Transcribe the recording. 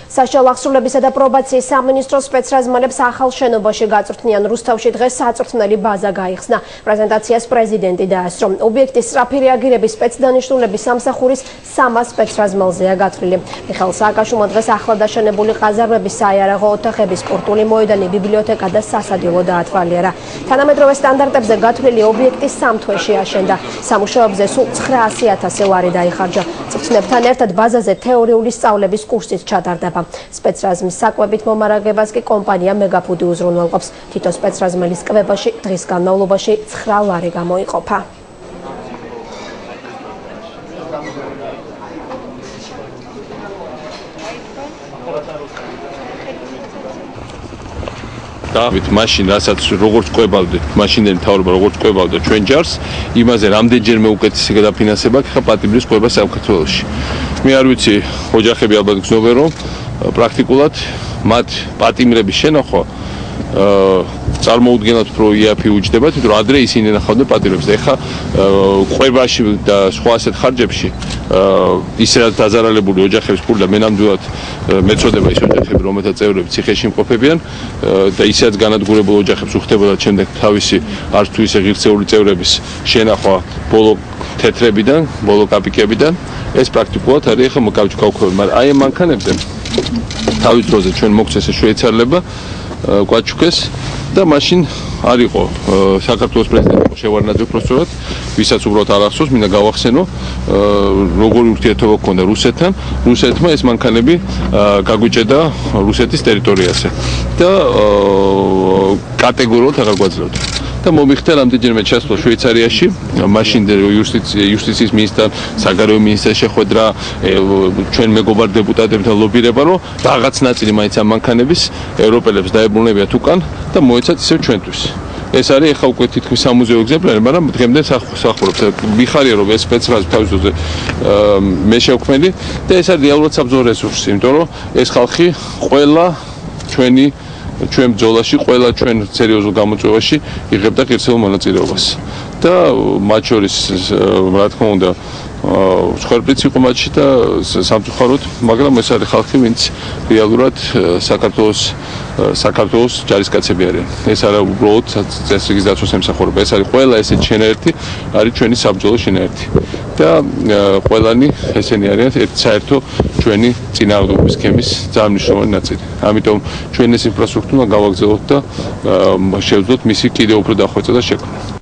საშუალო აღსრულებისა და პრობაციის სამინისტროს სპეცრაზმანებს ახალ შენობაში გაწვრთნიან. რუსთავში დღეს საწვრთნელი ბაზა გაიხსნა. პრეზენტაციას პრეზიდენტი დაესწრო. ობიექტის სწრაფი რეაგირების სპეცდანიშნულების სამსახურის 300 სპეცრაზმელზეა გათვლილი. მიხეილ სააკაშვილმა დღეს ახლად დაშენებული ყაზარმების, საიარაღო ოთახების, სპორტული მოედანი, ბიბლიოთეკა და სასადილო დაათვალიერა. თანამედროვე სტანდარტებზე გათვლილი ობიექტი 3 თვეში აშენდა. სამუშაოებზე სულ 900.000 ლარი დაიხარჯა. წვრთნებთან ერთად ბაზაზე თეორიული სწავლების კურსიც ჩატარდება. სპეცრაზმის საკვებით მომარაგებას კი კომპანია მეგაფუდი უზრუნველყოფს. თითო სპეცრაზმელის კვებაში დღის განმავლობაში 9 ლარი გამოიყოფა. დავით მაშინ რასაც როგორც ყვებავდეთ მაშინდელი მთავრობა როგორც ყვებავდა ჩვენ ჯარს იმაზე რამდენჯერმე უკეთესი გადაფინანსება ხა პატიმრის ყვება საქართველოში მე არ ვიცი ოჯახები ალბათ გრძნობენ რომ პრაქტიკულად მათ პატიმრების შენახვა წარმოუდგენლად უფრო იაფი უჯდებათ იმიტომ რომ ადრე ისინი ნახავდნენ პატიმრებს და ეხა ყვებაში და სხვა ასეთ ხარჯებში ისედაც დაზარალებული ოჯახების ფული და მე ნამდვილად მეწოდება ის ოჯახები რომელთა წევრები ციხეში იმყოფებიან და ისედაც განადგურებულ ოჯახებს უხდებოდა შემდეგ თავისი არც თუ ისე ღირსეული წევრების შენახვა ბოლო თეთრებიდან ბოლო კაპიკებიდან ეს პრაქტიკულად არის ეხა გავუქმებთ მაგრამ აი ამ მანქანებზე თავის დროზე ჩვენ მოგცეს შვეიცარიელება კვაჩუკეს და მაშინ არ იყო საქართველოს პრეზიდენტი შევარდნაძე პროფესორად ვისაც უბრალოდ არ ახსოვს მინდა გავახსენო როგორი ურთიერთობა ჰქონდა რუსეთთან რუსეთმა ეს მანქანები გაგვიჭედა რუსეთის ტერიტორიაზე და კატეგორიულად აღარ გვაძლევდა და მომიხდა რამდენჯერმე ჩასვლა შვეიცარიაში მაშინ იუსტიციის მინისტრთან საგარეო მინისტრს შეხვედრა ჩვენ მეგობარ დეპუტატებთან ლობირება რომ რაღაც ნაწილი მაინც ამ მანქანების ევროპელებს დაებრუნებიათ უკან და მოეცათ ისევ ჩვენთვის ეს არის ახლა უკვე თითქმის 60 ეგზემპლარი მაგრამ დღემდე სახურობს მიხარია რომ ეს სპეცრაზმი თავის დროზე მე შევქმნილი და ეს არის რეალურად საბრძოლო რესურსი იმიტომ რომ ეს ხალხი ყველა ჩვენ ბრძოლაში ყველა ჩვენ სერიოზულ გამოწვევაში იღებდა ღირსეულ მონაწილეობას და მათ შორის რა თქმა უნდა სხვერპლიც იყო მათში და სამწუხაროდ მაგრამ ეს არის ხალხი ვინც რეალურად საქართველოს ჯარისკაცები არიან ეს არა უბრალოდ წესრიგის დაცვას ემსახურება ეს არის ყველა ესეთი შენაერთი არის ჩვენი საბრძოლო შენაერთი და ყველანი ესენი არიან საერთო ჩვენი წინააღმდეგობის სქემის ძალიან მნიშვნელოვანი ნაწილი ამიტომ ჩვენ ეს ინფრასტრუქტურა გავაგრძელოთ და შევძლოთ მისი კიდევ უფრო დახვეწა და შექმნა